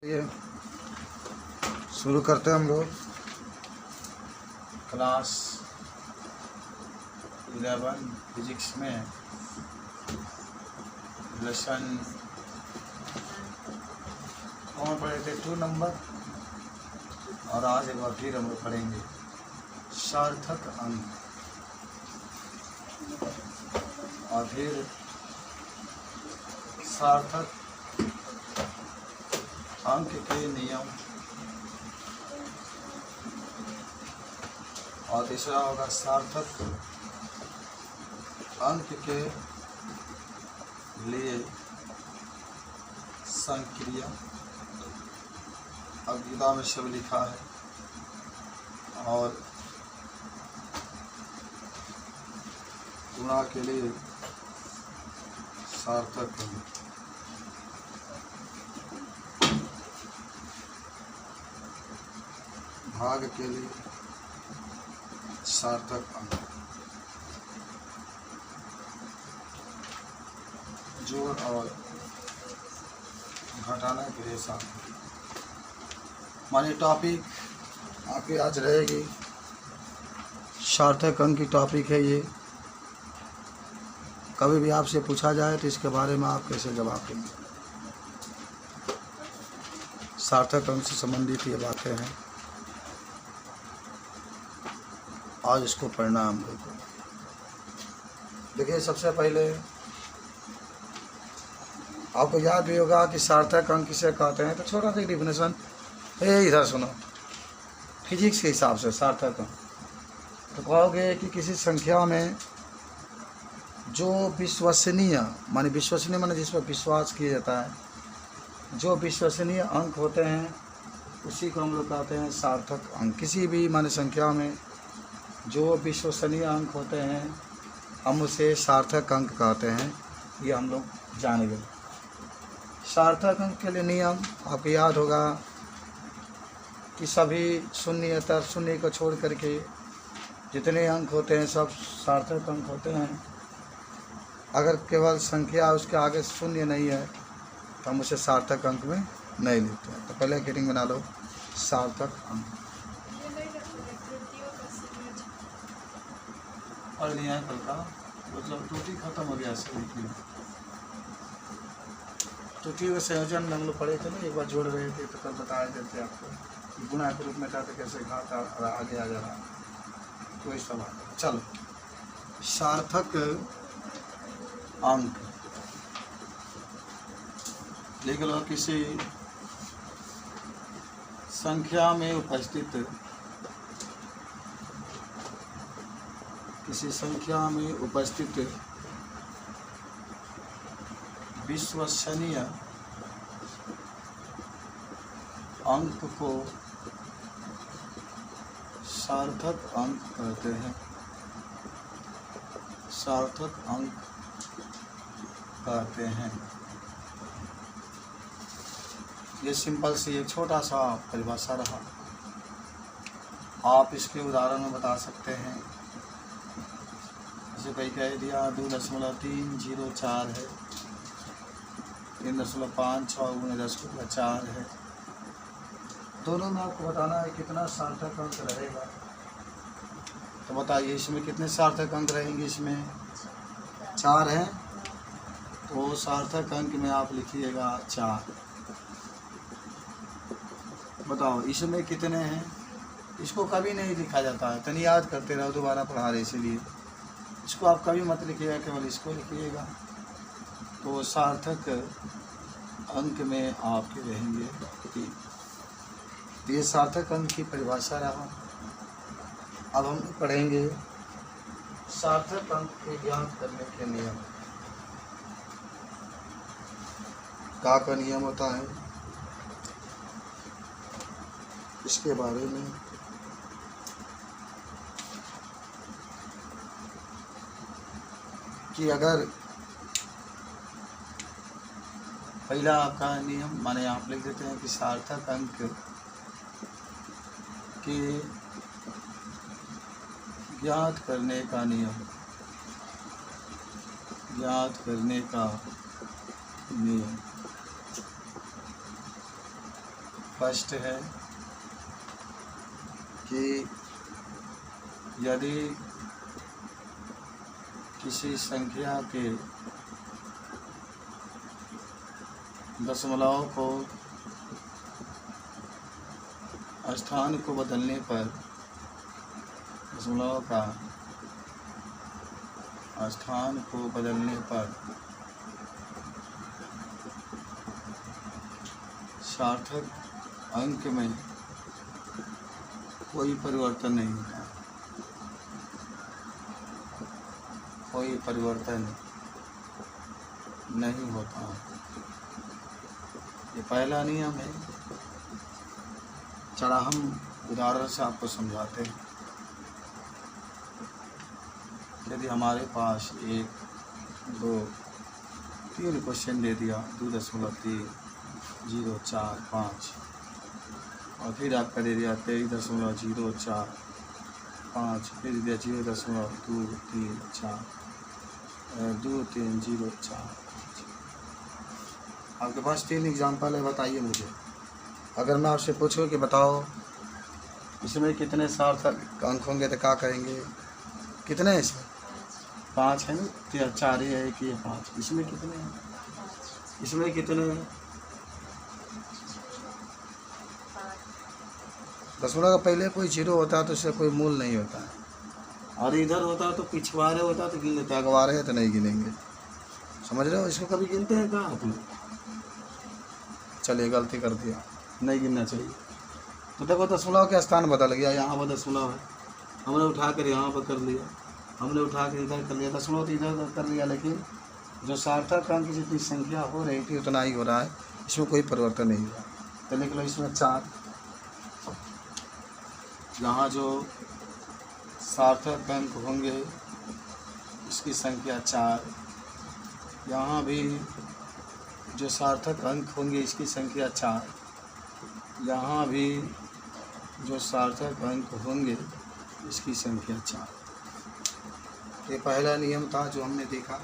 ये शुरू करते हैं हम लोग क्लास 11 फिजिक्स में लेसन कौन पढ़े थे 2 नंबर। और आज एक बार फिर हम लोग पढ़ेंगे सार्थक अंक और फिर सार्थक अंक के नियम और तीसरा होगा सार्थक अंक के लिए संक्रिया। अब गीता में सब लिखा है और गुणा के लिए सार्थक अंक। भाग के लिए सार्थक अंक। जोड़ और घटाना के लिए सार्थक। माने टॉपिक आपकी आज रहेगी सार्थक अंक की टॉपिक है ये। कभी भी आपसे पूछा जाए तो इसके बारे में आप कैसे जवाब देंगे। सार्थक अंक से संबंधित ये बातें हैं। आज इसको पढ़ना हम लोग को। देखिए सबसे पहले आपको याद भी होगा कि सार्थक अंक किसे कहते हैं। तो छोटा सा डिफिनेशन इधर सुनो। फिजिक्स के हिसाब से सार्थक अंक तो कहोगे कि किसी संख्या में जो विश्वसनीय माने जिस पर विश्वास किया जाता है, जो विश्वसनीय अंक होते हैं उसी को हम लोग कहते हैं सार्थक अंक। किसी भी माने संख्या में जो विश्वसनीय अंक होते हैं हम उसे सार्थक अंक कहते हैं। ये हम लोग जान गए। सार्थक अंक के लिए नियम आपको याद होगा कि सभी शून्यतर शून्य को छोड़ करके जितने अंक होते हैं सब सार्थक अंक होते हैं। अगर केवल संख्या उसके आगे शून्य नहीं है तो हम उसे सार्थक अंक में नहीं लेते हैं। तो पहले हेडिंग बना लो सार्थक अंक। और लिया कल का मतलब त्रुटि खत्म हो गया सभी की। त्रुटि का संयोजन में हम लोग पढ़े थे ना, एक बार जोड़ रहे थे तो कल बताया देते आपको गुणा के रूप में था तो कैसे घात आगे आ जा रहा। तो इस सवाल चलो सार्थक अंक लिख लो। किसी संख्या में उपस्थित विश्वसनीय अंक को सार्थक अंक कहते हैं। सार्थक अंक कहते हैं। ये सिंपल सी एक छोटा सा परिभाषा रहा। आप इसके उदाहरण में बता सकते हैं। जैसे कहीं कह दिया 2.304 है, 3.56 × 10⁴ है। दोनों में आपको बताना है कितना सार्थक अंक रहेगा। तो बताइए इसमें कितने सार्थक अंक रहेंगे। इसमें 4 हैं तो सार्थक अंक में आप लिखिएगा 4। बताओ इसमें कितने हैं। इसको कभी नहीं लिखा जाता है। तनी याद करते रहो, दोबारा पढ़ा रहे इसीलिए इसको आप कभी मत लिखिएगा, केवल इसको लिखिएगा। तो सार्थक अंक में आपके रहेंगे 3। ये सार्थक अंक की परिभाषा रहा। अब हम पढ़ेंगे सार्थक अंक के ज्ञात करने के नियम। का नियम होता है इसके बारे में कि अगर पहला आपका नियम माने आप लिख देते हैं कि सार्थक अंक के ज्ञात करने का नियम। ज्ञात करने का नियम फर्स्ट है कि यदि किसी संख्या के दशमलव को स्थान को बदलने पर दशमलव का स्थान को बदलने पर सार्थक अंक में कोई परिवर्तन नहीं होता, कोई परिवर्तन नहीं होता। ये पहला नियम है। चला हम उदाहरण से आपको समझाते हैं। यदि हमारे पास 1, 2, 3 क्वेश्चन दे दिया 2.304 और फिर आपका दे दिया 23.045, फिर दिया 0.234 आपके पास 3 एग्जाम्पल है। बताइए मुझे, अगर मैं आपसे पूछूं कि बताओ इसमें कितने सार्थक अंक होंगे तो क्या करेंगे? कितने हैं इसमें? 5 है ना, 4 ही है कि 5? इसमें कितने हैं? इसमें कितने हैं? दशमलव का पहले कोई 0 होता है तो इससे कोई मूल नहीं होता है, और इधर होता तो पिछवाड़े होता तो गिन लेते, अगवारे है तो नहीं गिनेंगे। समझ रहे हो? इसको कभी गिनते हैं कहाँ आप लोग? चलिए गलती कर दिया, नहीं गिनना चाहिए। तो देखो दशमलव के स्थान बदल गया, यहाँ पर दशमलव है, हमने उठा कर यहाँ पर कर लिया, हमने उठा कर इधर कर लिया, दशमलव तो इधर उधर कर लिया, लेकिन जो सार्थक अंक की जितनी संख्या हो रही थी उतना ही हो रहा है, इसमें कोई परिवर्तन नहीं हुआ। तो लिख लो इसमें 4, यहाँ जो सार्थक अंक होंगे इसकी संख्या 4, यहाँ भी जो सार्थक अंक होंगे इसकी संख्या 4, यहाँ भी जो सार्थक अंक होंगे इसकी संख्या 4। ये पहला नियम था जो हमने देखा।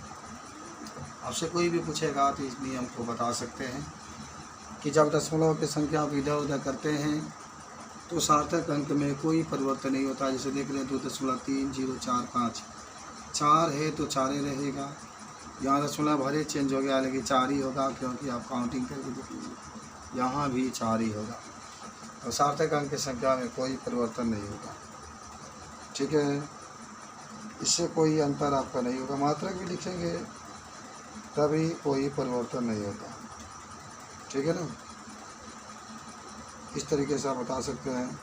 आपसे कोई भी पूछेगा तो इस नियम को बता सकते हैं कि जब दशमलव की संख्या को इधर उधर करते हैं तो सार्थक अंक में कोई परिवर्तन नहीं होता। जैसे देख लें 2.3045, 4 है तो 4 ही रहेगा। यहाँ दशमलव भले चेंज हो गया लेकिन 4 ही होगा, क्योंकि आप काउंटिंग करके देख लीजिए, यहाँ भी 4 ही होगा। और सार्थक अंक की संख्या में कोई परिवर्तन नहीं होगा। ठीक है, इससे कोई अंतर आपका नहीं होगा। मात्रक भी लिखेंगे तभी कोई परिवर्तन नहीं होता। ठीक है ना? इस तरीके से आप बता सकते हैं।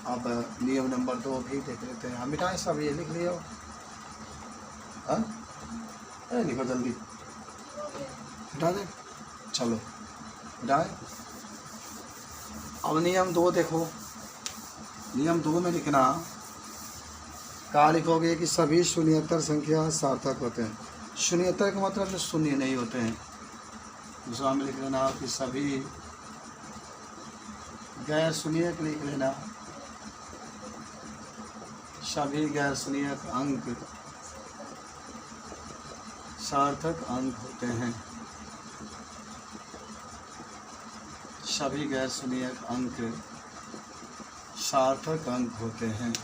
अब नियम नंबर 2 भी देख लेते हैं। हम मिटाएं सब, ये लिख लिया। हाँ, लिखो जल्दी, मिटा दें। चलो मिटाएं। अब नियम 2 देखो। नियम 2 में लिखना, क्या लिखोगे कि सभी शून्येतर संख्या सार्थक होते हैं। शून्येतर का मतलब जो शून्य नहीं होते हैं। दूसरा में लिख लेना कि सभी गैर शून्यक लिख लेना, सभी गैर शून्यक अंक सार्थक अंक होते हैं। सभी गैर शून्यक अंक सार्थक अंक होते हैं।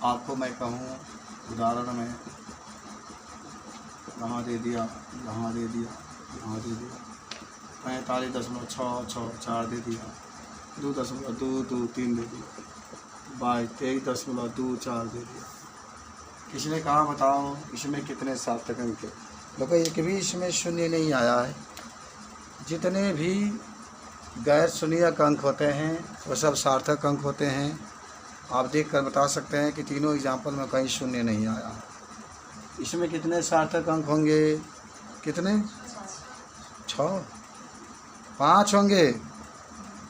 आपको मैं कहूँ उदाहरण में, यहाँ दे दिया, यहाँ दे दिया, यहाँ दे दिया, 45.664 दे दिया, 2.223 दे दिया, 23.24 दे दिया। किसी ने कहा बताओ इसमें कितने सार्थक अंक है? देखो एक भी इसमें शून्य नहीं आया है। जितने भी गैर शून्यक अंक होते हैं वो सब सार्थक अंक होते हैं। आप देख कर बता सकते हैं कि तीनों एग्जाम्पल में कहीं शून्य नहीं आया। इसमें कितने सार्थक अंक होंगे? कितने? 6, 5 होंगे।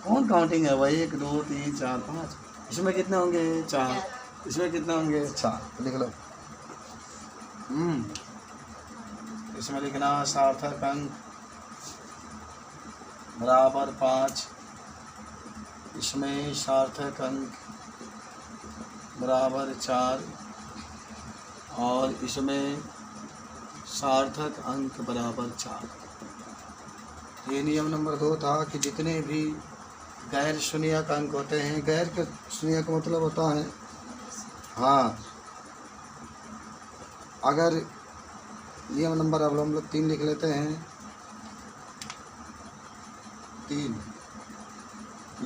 कौन काउंटिंग है भाई? 1, 2, 3, 4, 5। इसमें कितने होंगे? 4। इसमें कितने होंगे? 4। लिख लो। इसमें लिखना सार्थक अंक बराबर 5, इसमें सार्थक अंक बराबर 4 और इसमें सार्थक अंक बराबर 4। ये नियम नंबर 2 था कि जितने भी गैर शून्यक अंक होते हैं, गैर के शून्यक का मतलब होता है, हाँ, अगर नियम नंबर, अब हम लोग 3 लिख लेते हैं। 3,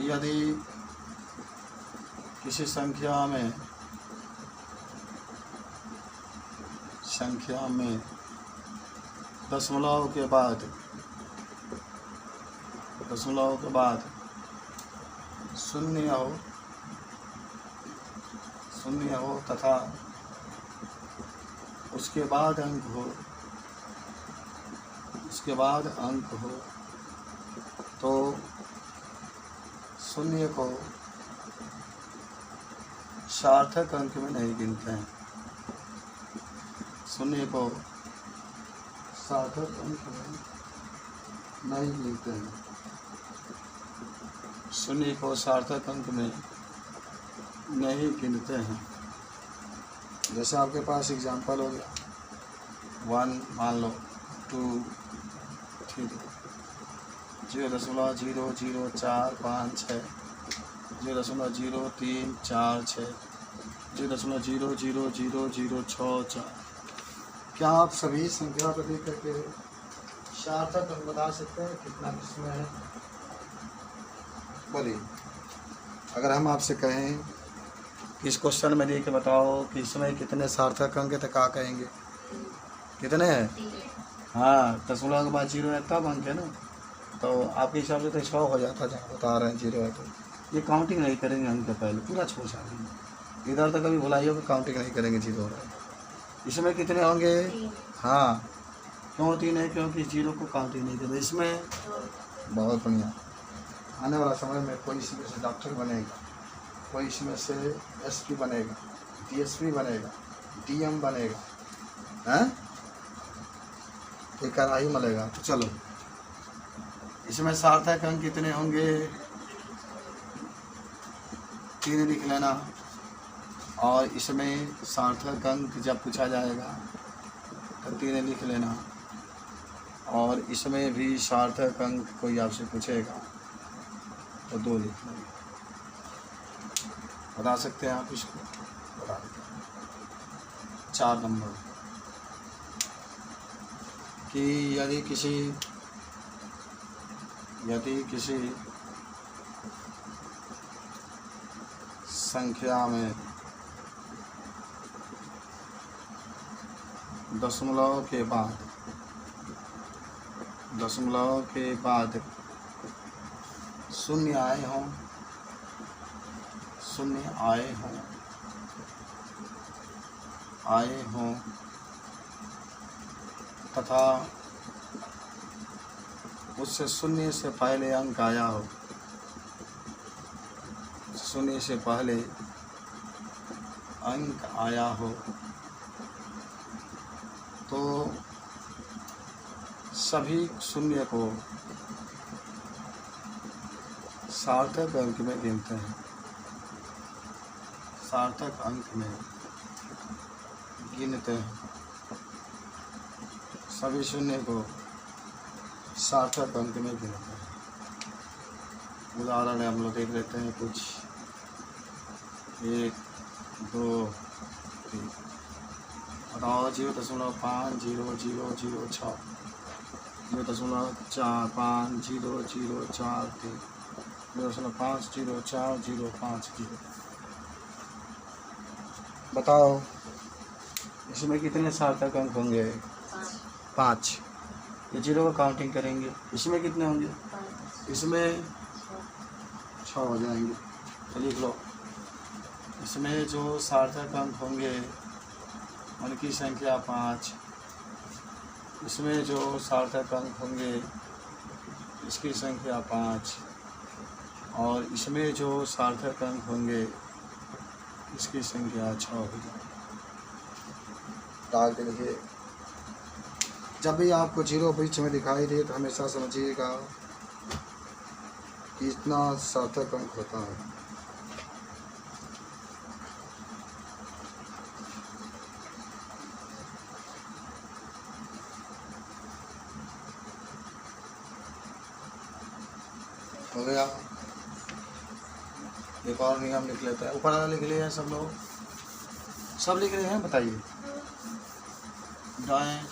यदि किसी संख्या में दशमलव के बाद शून्य हो तथा उसके बाद अंक हो तो शून्य को सार्थक अंक में नहीं गिनते हैं। शून्य को सार्थक अंक में नहीं गिनते हैं। शून्य को सार्थक अंक में नहीं गिनते हैं। जैसे आपके पास एग्जाम्पल हो गया 1 मान लो, 2, 3, 0.00456, 0.0346, 0.000064। क्या आप सभी संख्या को देख करके सार्थक अंक बता सकते हैं कितना किसमें है? बोलिए, अगर हम आपसे कहें इस क्वेश्चन में देख के बताओ कि इसमें कितने सार्थक अंक है तो क्या कहेंगे? कितने हैं? हाँ, दशमलव के बाद 0 है तब अंक है ना, तो आपके हिसाब से तो 100 हो जाता, जहाँ बता रहे हैं 0 है तो ये काउंटिंग नहीं करेंगे अंक के पहले, पूरा छोड़ जाएंगे। इधर तो कभी भुलाइयो कि काउंटिंग नहीं करेंगे 0 हो रहा है। इसमें कितने होंगे? हाँ, क्यों 3 है? क्योंकि 0 को काउंटिंग नहीं करेंगे इसमें। बहुत बढ़िया। आने वाला समय में कोई इसमें से डॉक्टर बनेगा, कोई इसमें से एसपी बनेगा, डीएसपी बनेगा, डीएम बनेगा, हैं? कोई कड़ाही मलेगा। तो चलो, इसमें सार्थक अंक कितने होंगे? 3 लिख लेना। और इसमें सार्थक अंक जब पूछा जाएगा तो 3 लिख लेना। और इसमें भी सार्थक अंक कोई आपसे पूछेगा तो 2 लिख लेना। बता सकते हैं आप इसको? बता देते हैं। 4 नंबर कि यदि किसी संख्या में दशमलव के बाद शून्य आए हों तथा उससे शून्य से पहले अंक आया हो, तो सभी शून्य को सार्थक अंक में गिनते हैं। सार्थक अंक में गिनते हैं। सभी शून्य को सार्थक अंक में गिनते हैं। उदाहरण हम लोग देख लेते हैं कुछ। 1, 2, 3 बताओ। 0.500006, 0.450043, 0.504050। बताओ इसमें कितने सार्थक अंक होंगे? 5। ये 0 का काउंटिंग करेंगे। इसमें कितने होंगे? इसमें 6 हो जाएंगे। तो लिख लो, इसमें जो सार्थक अंक होंगे उनकी संख्या 5। इसमें जो सार्थक अंक होंगे इसकी संख्या 5। और इसमें जो सार्थक अंक होंगे इसकी संख्या 6 होगी। डाल के लिखिए। जब भी आपको 0 बीच में दिखाई दे तो हमेशा समझिएगा कि इतना सार्थक अंक होता है। हो गया। एक और नियम लिख लेते हैं, ऊपर वाला लिख लिए हैं सब लोग, सब लिख रहे हैं, बताइए। दाएं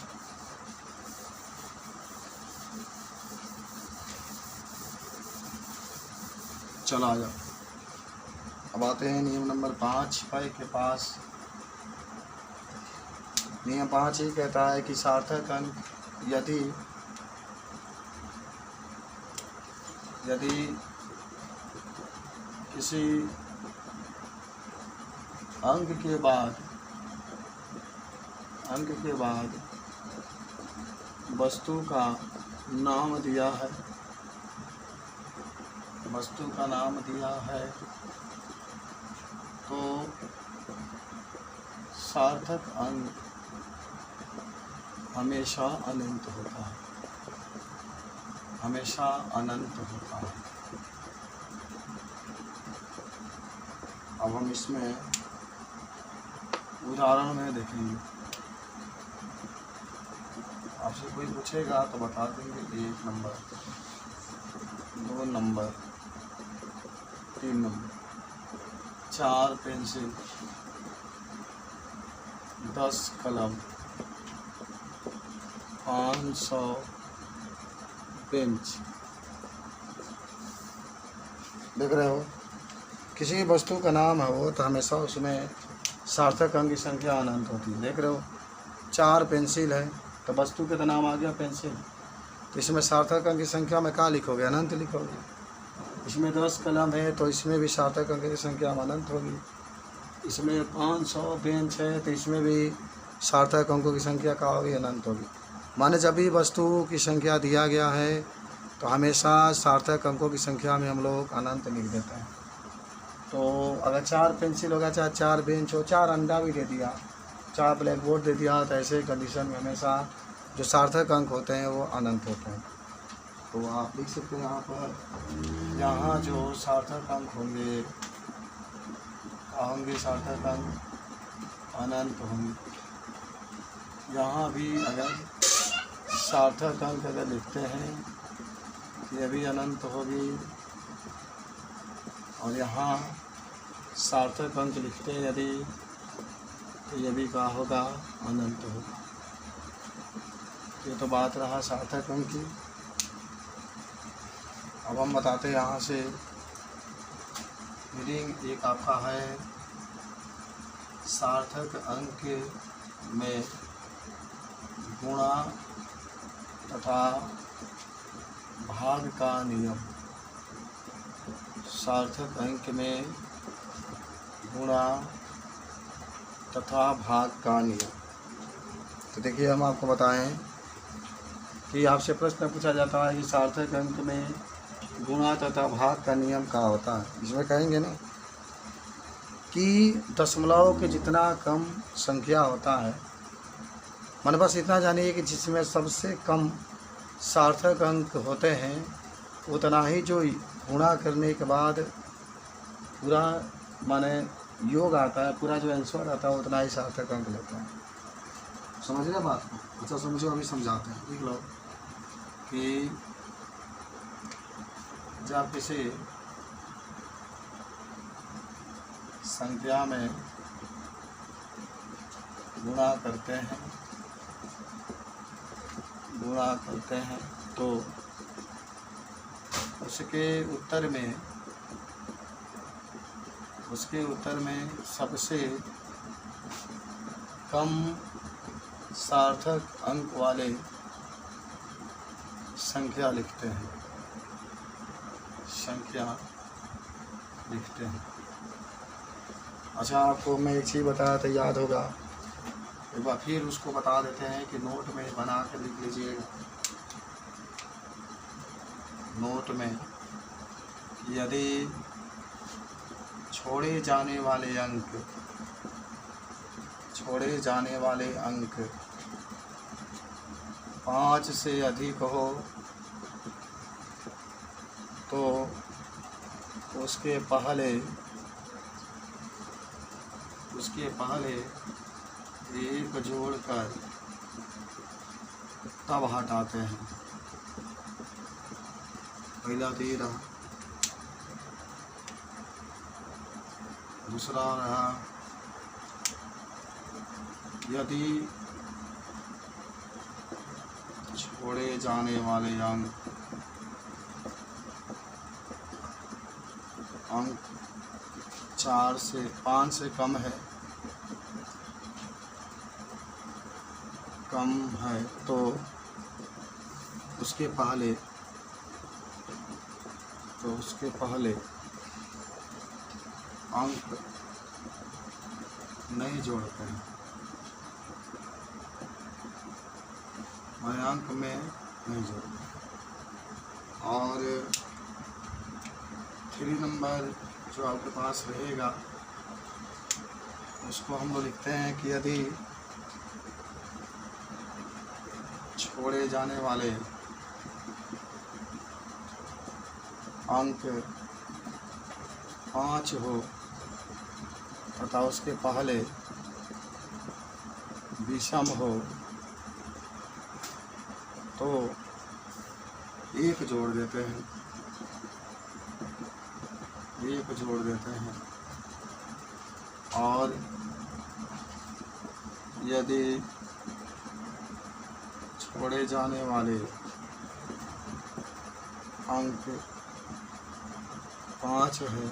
चला आ जाओ। अब आते हैं नियम नंबर 5 भाई के पास। नियम 5 ही कहता है कि सार्थक अंक यदि किसी अंक के बाद वस्तु का नाम दिया है तो सार्थक अंक हमेशा अनंत होता है, हमेशा अनंत होता है। अब हम इसमें उदाहरण में देखेंगे। आपसे कोई पूछेगा तो बता देंगे 1 नंबर, 2 नंबर, 3 नंबर, 4 पेंसिल, 10 कलम, 500 बेंच। देख रहे हो, किसी वस्तु का नाम है वो तो हमेशा उसमें सार्थक अंक की संख्या अनंत होती है। देख रहे हो, 4 पेंसिल है तो वस्तु का तो नाम आ गया पेंसिल, तो इसमें सार्थक अंक की संख्या में क्या लिखोगे? अनंत लिखोगे। इसमें 10 कलम है तो इसमें भी सार्थक अंक की संख्या अनंत होगी। इसमें 500 बेंच है तो इसमें भी सार्थक अंकों की संख्या क्या होगी? अनंत होगी। माने जब भी वस्तु की संख्या दिया गया है तो हमेशा सार्थक अंकों की संख्या में हम लोग अनंत लिख देते हैं। तो अगर 4 पेंसिल होगा, चाहे 4 बेंच हो, 4 अंडा भी दे दिया, 4 ब्लैक बोर्ड दे दिया, तो ऐसे कंडीशन में हमेशा जो सार्थक अंक होते हैं वो अनंत होते हैं। तो आप लिख सकते हैं यहाँ पर, यहाँ जो सार्थक अंक होंगे सार्थक अंक अनंत होंगे। यहाँ भी अगर सार्थक अंक अगर लिखते हैं ये भी अनंत होगी, और यहाँ सार्थक अंक लिखते हैं यदि तो ये भी क्या होगा? अनंत होगा। ये तो बात रहा सार्थक अंक की। अब हम बताते हैं यहाँ से रीडिंग। एक आपका है सार्थक अंक में गुणा तथा भाग का नियम। सार्थक अंक में गुणा तथा भाग का नियम। तो देखिए, हम आपको बताएं कि आपसे प्रश्न पूछा जाता है कि सार्थक अंक में गुणा तथा भाग का नियम क्या होता है। इसमें कहेंगे ना कि दशमलव के जितना कम संख्या होता है, मन बस इतना जानिए कि जिसमें सबसे कम सार्थक अंक होते हैं उतना ही जो गुणा करने के बाद पूरा माने योग आता है, पूरा जो आंसर आता है उतना ही सार्थक अंक लेता है। समझ रहे बात को? अच्छा समझो, अभी समझाते हैं। देख लो कि जब किसी संख्या में गुणा करते हैं तो उसके उत्तर में सबसे कम सार्थक अंक वाले संख्या लिखते हैं। अच्छा, आपको मैं एक चीज़ बताया था, याद होगा, एक बार फिर उसको बता देते हैं कि नोट में बना कर लिख लीजिएगा। नोट में यदि छोड़े जाने वाले अंक 5 से अधिक हो तो उसके पहले एक जोड़कर तब हटाते हैं। पहला 13, दूसरा रहा यदि छोड़े जाने वाले अंक 4 से 5 से कम है तो उसके पहले अंक नहीं जोड़ते हैं, अंक में नहीं जोड़ते। और 3 नंबर जो आपके पास रहेगा उसको हम लोग लिखते हैं कि यदि छोड़े जाने वाले अंक 5 हो तथा उसके पहले विषम हो तो 1 जोड़ देते हैं, और यदि छोड़े जाने वाले अंक 5 है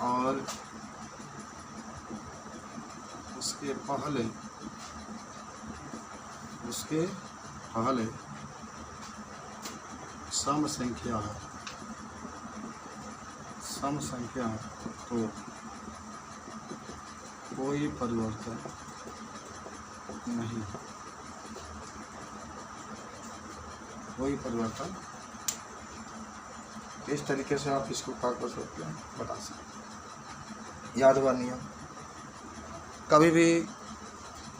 और उसके पहले सम संख्या है तो कोई परिवर्तन नहीं, इस तरीके से आप इसको क्या कर सकते हैं, बता सकते। याद हुआ नियम, कभी भी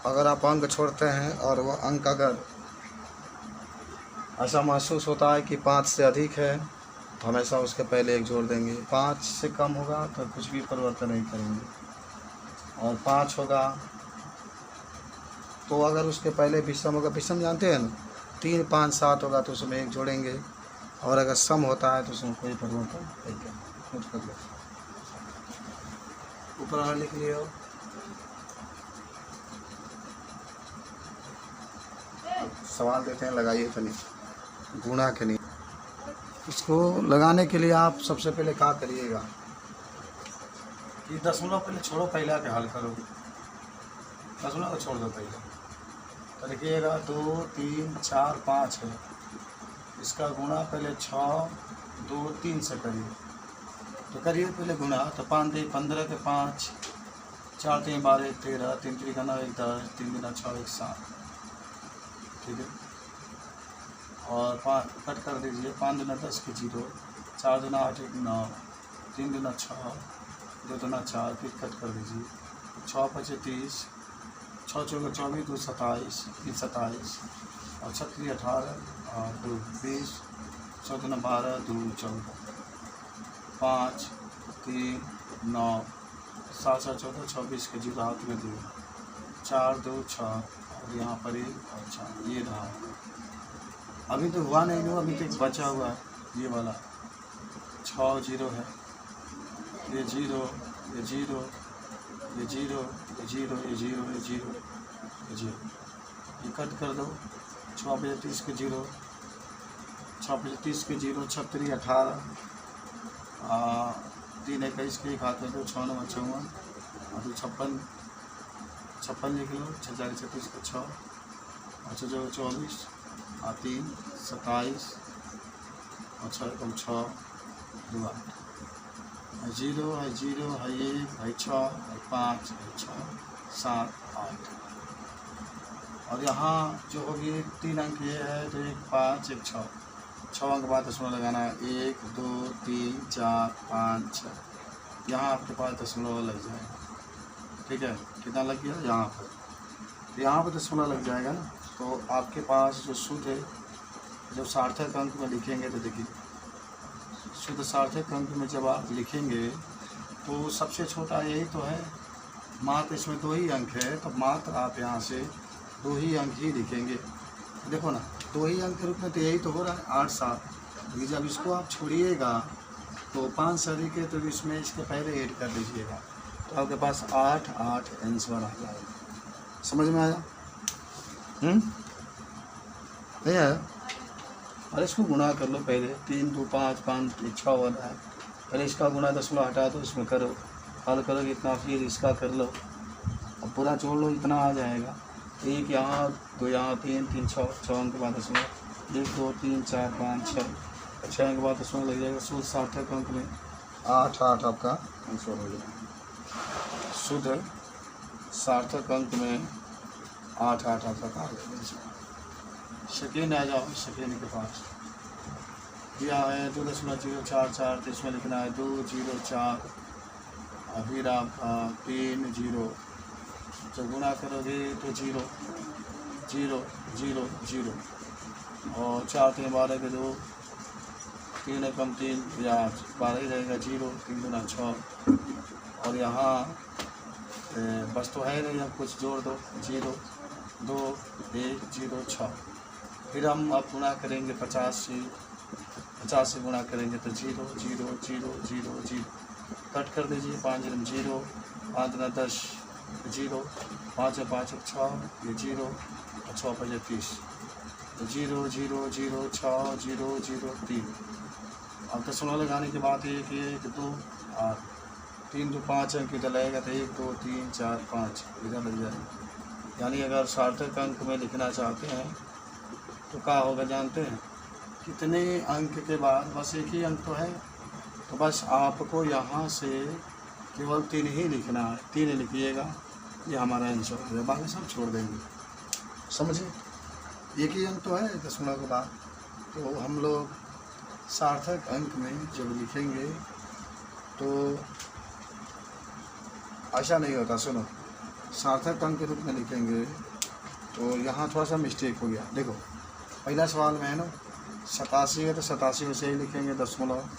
अगर आप अंक छोड़ते हैं और वह अंक अगर ऐसा महसूस होता है कि 5 से अधिक है तो हमेशा उसके पहले 1 जोड़ देंगे। 5 से कम होगा तो कुछ भी परिवर्तन नहीं करेंगे, और 5 होगा तो अगर उसके पहले विषम होगा, विषम जानते हैं ना, 3, 5, 7 होगा तो उसमें 1 जोड़ेंगे, और अगर सम होता है तो उसमें कोई परिवर्तन नहीं करेंगे। ऊपर लिख लिया, सवाल देते हैं, लगाइए तो नहीं गुणा के नहीं। इसको लगाने के लिए आप सबसे पहले क्या करिएगा कि दशमलव पहले छोड़ो, पहला के हल करो, दशमलव को छोड़ दो पहले, तो लिखिएगा 2, 3, 4, 5 है, इसका गुणा पहले 6, 2, 3 से करिए, तो करिए पहले गुणा, तो 5 3 15 के 5, 4 3 12 13, 3 3 9 1 10, 3 2 6 1 7, ठीक है। और 5 कट कर दीजिए, 5 दूना 10 के 0, 4 दूना 8 1 9, 3 दूना 6, 2 दूना 4, फिर कट कर दीजिए, 6 5 30, 6 4 24, 2 27, 3 27, और 6 3 18, और 2 20, 6 दूना 12, 2 14, 5 3 9, 7 7 14, 26 के 0 हाथ में 2, 4 2 6, और यहाँ पर 1 और 4, ये रहा। अभी तो हुआ नहीं हुआ, अभी तक बचा हुआ है ये वाला 6 0 है, ये 0 ये 0 ये 0 ये 0 ये 0 ये 0 ये 0, ये कट कर दो, 6 5 30 के 0, 6 5 30 के 0, 6 3 18, 3 21 के 1 हाथ में 2, 6 9 54, और 2 56 लिख लो, 6 4 36 के 6, और 6 2 24, और 3 27, और 6 6 2 8, 0 है 0 है 1 है 6 है 5 है 6 7 8, और यहाँ जो होगी 3 अंक ये है तो 1 5 1 6, 6 अंक बाद दशमलव लगाना है, 1 2 3 4 5 6, यहाँ आपके पास दशमलव लग जाएगा, ठीक है। कितना लग गया यहाँ पर दशमलव लग जाएगा ना, तो आपके पास जो शुद्ध है, जब सार्थक अंक में लिखेंगे तो देखिए शुद्ध सार्थक अंक में जब आप लिखेंगे तो सबसे छोटा यही तो है, मात्र इसमें 2 ही अंक है, तो मात्र आप यहाँ से 2 ही अंक ही लिखेंगे। देखो ना 2 ही अंक के रूप में तो यही तो हो रहा है 8 7, जब इसको आप छोड़िएगा तो 5 सदी के तो इसमें इसके पहले ऐड कर दीजिएगा तो आपके पास 8 8 आंसर आ जाएगा। समझ में आया? नहीं आया? और इसको गुणा कर लो पहले, 3 2 5 5 6 वाला है, पहले इसका गुणा 10 हटा दो, इसमें करो, हल करो इतना, फिर इसका कर लो, अब पूरा जोड़ लो, इतना आ जाएगा। 1 यहाँ 2 यहाँ 3 3 6 6 अंक के बाद 1 2 3 4 5 6 6 अंक के बाद लग जाएगा। शुद्ध सार्थक अंक में 8 8 आपका आंसर हो जाएगा। शुद्ध सार्थक अंक में 8 8 आपका आ जाएगा। सेकेंड आ जाओ, सेकेंड के पास यह है 2.044 तो इसमें लिखना है 2 0 4 और फिर आपका 3 0, जब गुणा करोगे तो 0 0 0 0 और 4 3 12 के 2, 3 कम 3 या 12 ही रहेगा, 0 3 गुना 6 और यहाँ बस तो है नहीं, अब कुछ जोड़ दो, 0 2 1 0 6। फिर हम अब गुणा करेंगे 50 से गुणा करेंगे तो 0 0 0 0 0 कट कर दीजिए, 5 0 5 10 0 5 5 6 ये 0 और 6 5 30 तो 0 0 0 6 0 0 3। अब दशमलव लगाने के बाद 1 1 2 और 3 2 5 अंक इधर लगेगा तो 1 2 3 4 5 इधर लग जाएगा। यानी अगर सार्थक अंक में लिखना चाहते हैं तो क्या होगा जानते हैं? कितने अंक के बाद बस एक ही अंक तो है, तो बस आपको यहाँ से केवल 3 ही लिखना है, 3 लिखिएगा, ये हमारा आंसर है, बाकी सब छोड़ देंगे। समझे? एक ही अंक तो है दशमलव के बाद, तो हम लोग सार्थक अंक में जब लिखेंगे तो ऐसा नहीं होता। सुनो, सार्थक अंक के रूप में लिखेंगे तो यहाँ थोड़ा सा मिस्टेक हो गया। देखो पहला सवाल में है ना 87 है तो 87 में से ही लिखेंगे दशमलव।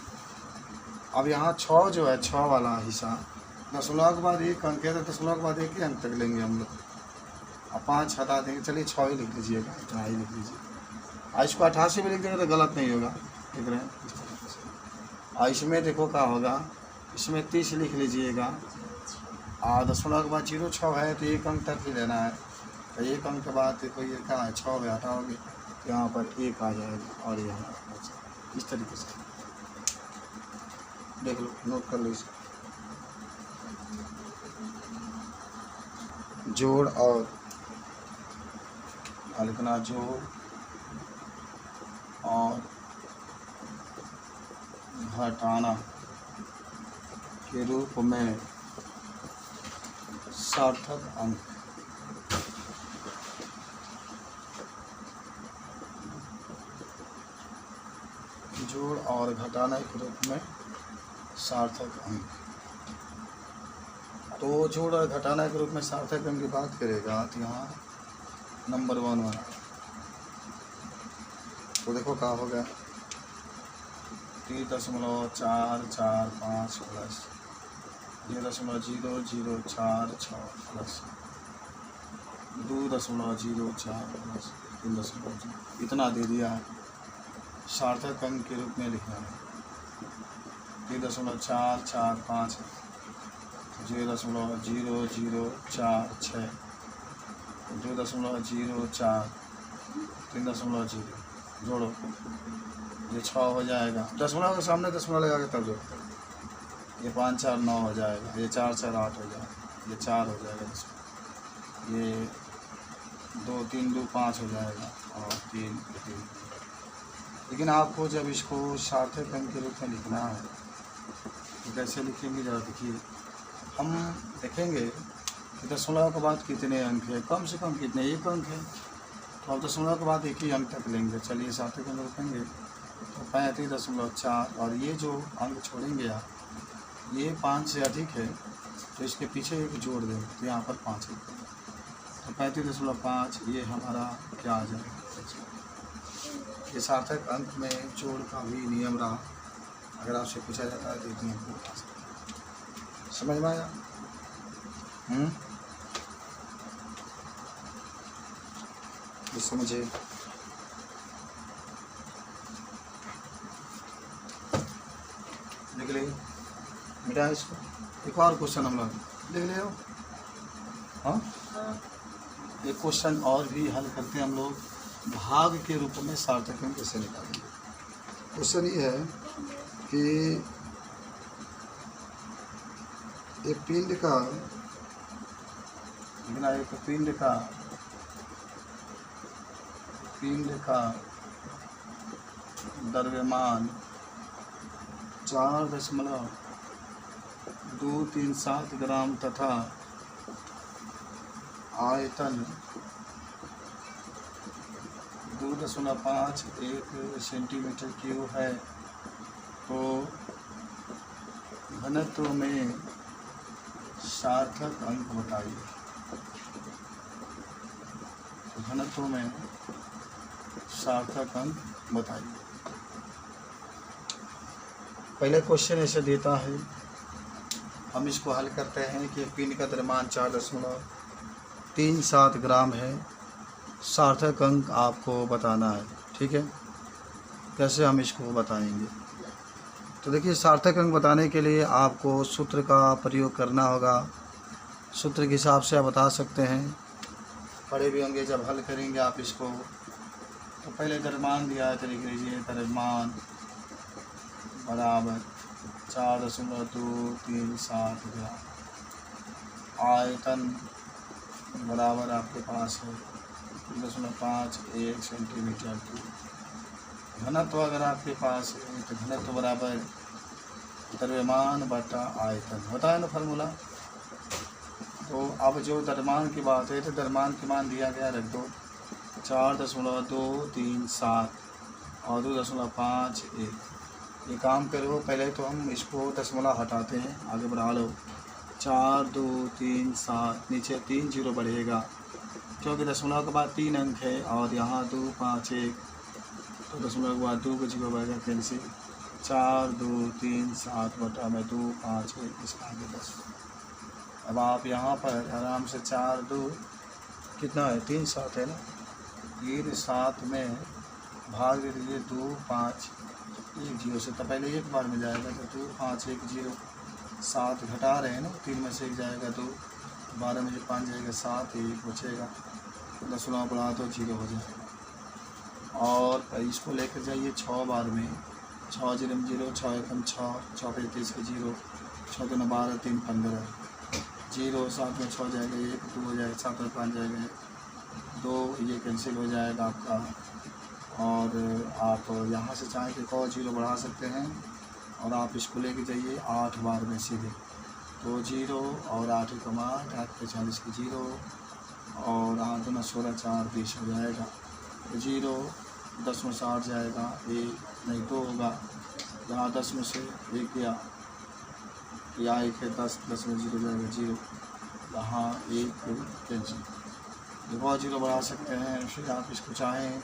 अब यहाँ 6 जो है 6 वाला हिस्सा दशमलव के बाद 1 अंक है तो दशमलव के बाद 1 ही अंक तक लेंगे हम लोग। अब 5 हटा देंगे, चलिए 6 ही लिख लीजिएगा, इतना ही लिख लीजिए। और इसको 88 में लिख देंगे तो गलत नहीं होगा, देख रहे हैं इस तरीके से। और इसमें देखो क्या होगा, इसमें 30 लिख लीजिएगा और दशमलव के बाद 0 6 है तो 1 अंक तक ही लेना है, तो 1 अंक के बाद देखो ये क्या है 6 में हटाओगे यहाँ पर 1 आ जाएगा और यहाँ इस तरीके से देख लो, नोट कर लो इसे। जोड़ और लिखना, जोड़ और घटाना के रूप में सार्थक अंक। जोड़ और घटाना के रूप में सार्थक अंक। तो जोड़ और घटाना के रूप में सार्थक अंक की बात करेगा तो यहाँ नंबर 1 वाला, तो देखो क्या होगा 3.445 प्लस 0.004 प्लस 2.04 प्लस 3.0 इतना दे दिया है। सार्थक अंक के रूप में लिखना है 3.445 0.0046 2.04 3.0 जोड़ो, ये 6 हो जाएगा, दशमलव के सामने दशमलव लगा के तब जोड़ते हैं, ये 5 4 9 हो जाएगा, ये 4 4 8 हो जाएगा, ये 4 हो जाएगा, ये 2 3 2 5 हो जाएगा और 3 3। लेकिन आपको जब इसको सार्थक अंक के रूप में लिखना है तो कैसे लिखेंगे जरा देखिए। हम देखेंगे कि दशमलव के बाद कितने अंक है, कम से कम कितने, 1 अंक है, तो अब दशमलव के बाद 1 ही अंक तक लेंगे। चलिए सार्थक अंक रखेंगे तो 35.4 और ये जो अंक छोड़ेंगे आप, ये 5 से अधिक है तो इसके पीछे 1 जोड़ देंगे तो यहाँ पर 5 है, तो 35.5 ये हमारा क्या आ जाएगा। ये सार्थक अंक में जोड़ का भी नियम रहा, अगर आपसे पूछा जाता है तो एक नियम को उठा सकते। समझ में आया? ये समझे। लेकिन लिख ले, मिटा इसको। एक और क्वेश्चन हम लोग लिख ले हो। हाँ, एक क्वेश्चन और भी हल करते हैं हम लोग, भाग के रूप में सार्थक अंक कैसे निकालेंगे। क्वेश्चन ये है कि एक पिंड का द्रव्यमान 4.237 ग्राम तथा आयतन 2.51 सेंटीमीटर क्यूब है, तो घनत्व में सार्थक अंक बताइए। घनत्व में सार्थक अंक बताइए। पहले क्वेश्चन ऐसे देता है, हम इसको हल करते हैं कि पिंड का द्रव्यमान 4.37 ग्राम है, सार्थक अंक आपको बताना है। ठीक है, कैसे हम इसको बताएंगे। तो देखिए, सार्थक अंक बताने के लिए आपको सूत्र का प्रयोग करना होगा। सूत्र के हिसाब से आप बता सकते हैं, पढ़े भी होंगे जब हल करेंगे आप इसको। तो पहले द्रव्यमान दिया है तो लिख लीजिए, द्रव्यमान बराबर 4.237 ग्राम, आयतन बराबर आपके पास है 2.51 सेंटीमीटर क्यूब। घनत्व अगर आपके पास है तो घनत्व बराबर द्रव्यमान बटा आयतन होता है ना फार्मूला। तो अब जो द्रव्यमान की बात है तो द्रव्यमान की मान दिया गया, रख दो 4.237 और 2.51। ये काम करो, पहले तो हम इसको दशमलव हटाते हैं, आगे बढ़ा लो। 4 2 3 7, नीचे 3 जीरो बढ़ेगा क्योंकि दशमलव के बाद 3 अंक है, और यहाँ 2 5 1, तो दशमलव के बाद 2 को जीरो बढ़ेगा कैंसिल। 4 2 3 7 बटा में 2 5 1, इसका आगे 10। अब आप यहाँ पर आराम से 4 2 कितना है, 3 7 है ना, 3 7 में भाग दे दीजिए 2 5 1 जीरो से, तो पहले एक बार में जाएगा तो 2 5 1 0, 7 घटा रहे हैं ना, 3 में से 1 जाएगा 2, 12 में से 5 जाएगा 7, 1 बचेगा, दशमलव बढ़ा तो 0 हो जाएगा। और इसको लेकर जाइए 6 बार में, 6 0 0, 6 1 6, 6 35 के 0, 6 2 12, 3 15 0, 7 में 6 जाएगा 1, 2 हो जाएगा, 7 में 5 जाएगा 2, ये कैंसिल हो जाएगा आपका। और आप यहाँ से चाहें कि और 0 बढ़ा सकते हैं, और आप इसको लेके जाइए 8 बार में सीधे, तो 0 और 8 कमा 8 पे 40 के 0, और 8 2 16 4 20 हो जाएगा, तो 0 10 में 60 जाएगा, 1 नहीं 2 होगा, यहाँ 10 में से 1 गया, या 1 है 10, 10 में 0 जाएगा 0, यहाँ 1 कैंसिल। और 0 बढ़ा सकते हैं, फिर आप इसको चाहें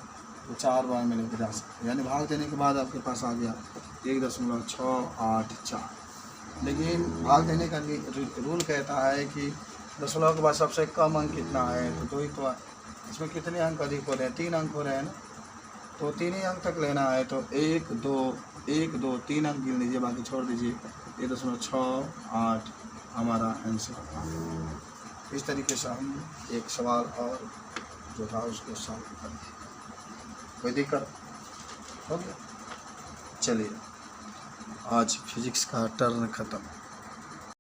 तो 4 बार में लेकर जा सकते हैं, यानी भाग देने के बाद आपके पास आ गया 1.684। लेकिन भाग देने का रूल कहता है कि दशमलव के बाद सबसे कम अंक कितना है, तो 2 ही तो है। इसमें कितने अंक अधिक हो रहे हैं, 3 अंक हो रहे हैं ना, तो 3 ही अंक तक लेना है, तो 1 2 1 2 3 अंक गिन लीजिए, बाकी छोड़ दीजिए। 1.68 हमारा आंसर। इस तरीके से हम एक सवाल और जो था उसको सॉल्व करें। कोई दिक्कत हो गया? चलिए, आज फिजिक्स का टर्न ख़त्म।